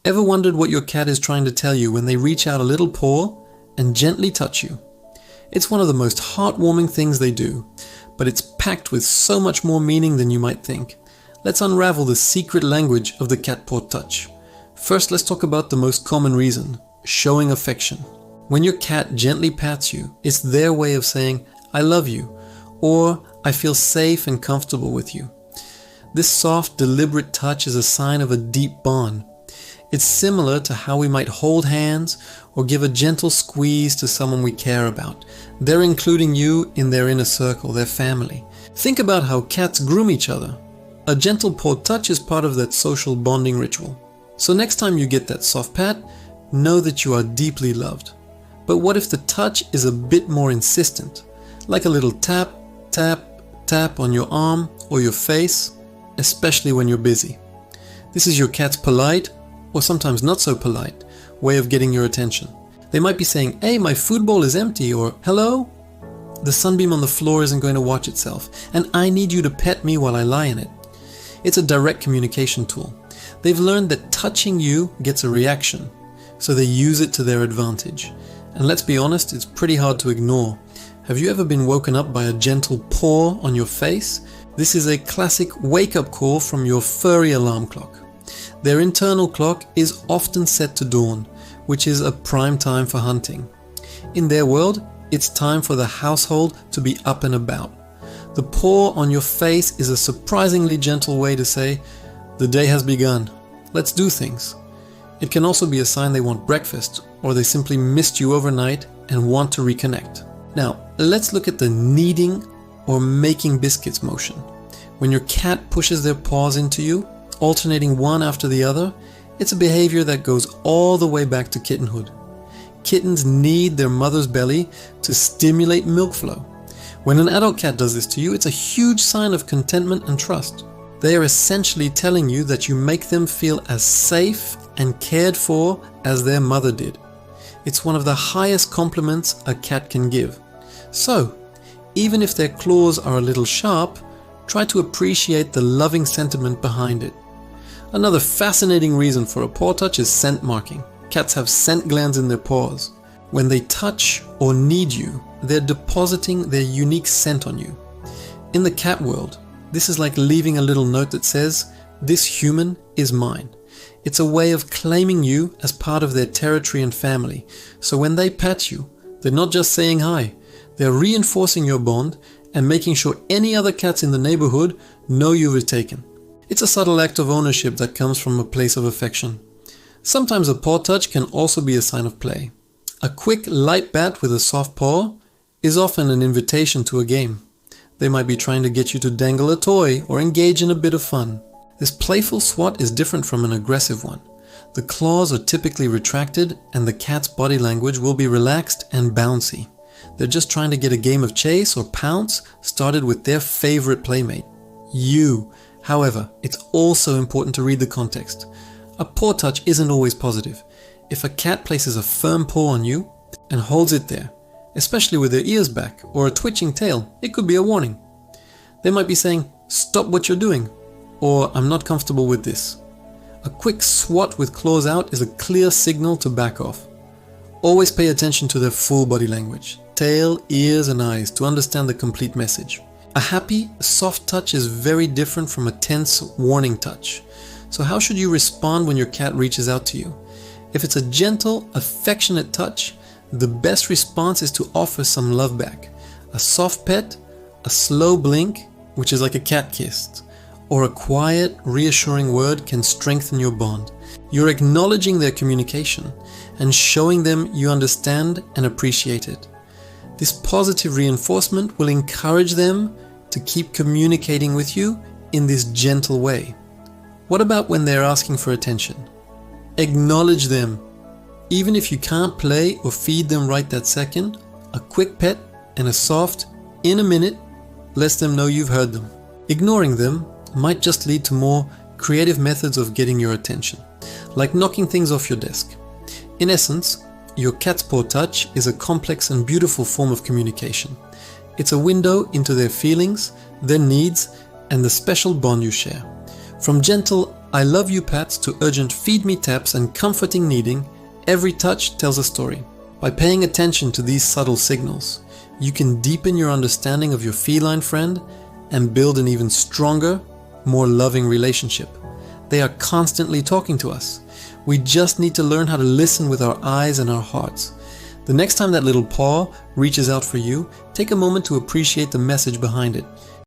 Ever wondered what your cat is trying to tell you when they reach out a little paw and gently touch you? It's one of the most heartwarming things they do, but it's packed with so much more meaning than you might think. Let's unravel the secret language of the cat paw touch. First, let's talk about the most common reason: showing affection. When your cat gently pats you, it's their way of saying, "I love you," or "I feel safe and comfortable with you." This soft, deliberate touch is a sign of a deep bond. It's similar to how we might hold hands or give a gentle squeeze to someone we care about. They're including you in their inner circle, their family. Think about how cats groom each other. A gentle paw touch is part of that social bonding ritual. So next time you get that soft pat, know that you are deeply loved. But what if the touch is a bit more insistent? Like a little tap, tap, tap on your arm or your face, especially when you're busy. This is your cat's polite, or sometimes not so polite, way of getting your attention. They might be saying, "Hey, my food bowl is empty," or "Hello? The sunbeam on the floor isn't going to watch itself, and I need you to pet me while I lie in it." It's a direct communication tool. They've learned that touching you gets a reaction, so they use it to their advantage. And let's be honest, it's pretty hard to ignore. Have you ever been woken up by a gentle paw on your face? This is a classic wake-up call from your furry alarm clock. Their internal clock is often set to dawn, which is a prime time for hunting. In their world, it's time for the household to be up and about. The paw on your face is a surprisingly gentle way to say, "The day has begun. Let's do things." It can also be a sign they want breakfast, or they simply missed you overnight and want to reconnect. Now, let's look at the kneading or making biscuits motion. When your cat pushes their paws into you, alternating one after the other, it's a behavior that goes all the way back to kittenhood. Kittens need their mother's belly to stimulate milk flow. When an adult cat does this to you, it's a huge sign of contentment and trust. They are essentially telling you that you make them feel as safe and cared for as their mother did. It's one of the highest compliments a cat can give. So, even if their claws are a little sharp, try to appreciate the loving sentiment behind it. Another fascinating reason for a paw touch is scent marking. Cats have scent glands in their paws. When they touch or knead you, they're depositing their unique scent on you. In the cat world, this is like leaving a little note that says, "This human is mine." It's a way of claiming you as part of their territory and family. So when they pat you, they're not just saying hi, they're reinforcing your bond and making sure any other cats in the neighborhood know you've taken. It's a subtle act of ownership that comes from a place of affection. Sometimes a paw touch can also be a sign of play. A quick light bat with a soft paw is often an invitation to a game. They might be trying to get you to dangle a toy or engage in a bit of fun. This playful swat is different from an aggressive one. The claws are typically retracted and the cat's body language will be relaxed and bouncy. They're just trying to get a game of chase or pounce started with their favorite playmate, you. However, it's also important to read the context. A paw touch isn't always positive. If a cat places a firm paw on you and holds it there, especially with their ears back or a twitching tail, it could be a warning. They might be saying, "Stop what you're doing," or "I'm not comfortable with this." A quick swat with claws out is a clear signal to back off. Always pay attention to their full body language, tail, ears and eyes, to understand the complete message. A happy, soft touch is very different from a tense, warning touch. So how should you respond when your cat reaches out to you? If it's a gentle, affectionate touch, the best response is to offer some love back. A soft pet, a slow blink, which is like a cat kiss, or a quiet, reassuring word can strengthen your bond. You're acknowledging their communication and showing them you understand and appreciate it. This positive reinforcement will encourage them to keep communicating with you in this gentle way. What about when they're asking for attention? Acknowledge them. Even if you can't play or feed them right that second, a quick pet and a soft, "in a minute," lets them know you've heard them. Ignoring them might just lead to more creative methods of getting your attention, like knocking things off your desk. In essence, your cat's paw touch is a complex and beautiful form of communication. It's a window into their feelings, their needs, and the special bond you share. From gentle I love you pats to urgent feed me taps and comforting kneading, every touch tells a story. By paying attention to these subtle signals, you can deepen your understanding of your feline friend and build an even stronger, more loving relationship. They are constantly talking to us. We just need to learn how to listen with our eyes and our hearts. The next time that little paw reaches out for you, take a moment to appreciate the message behind it.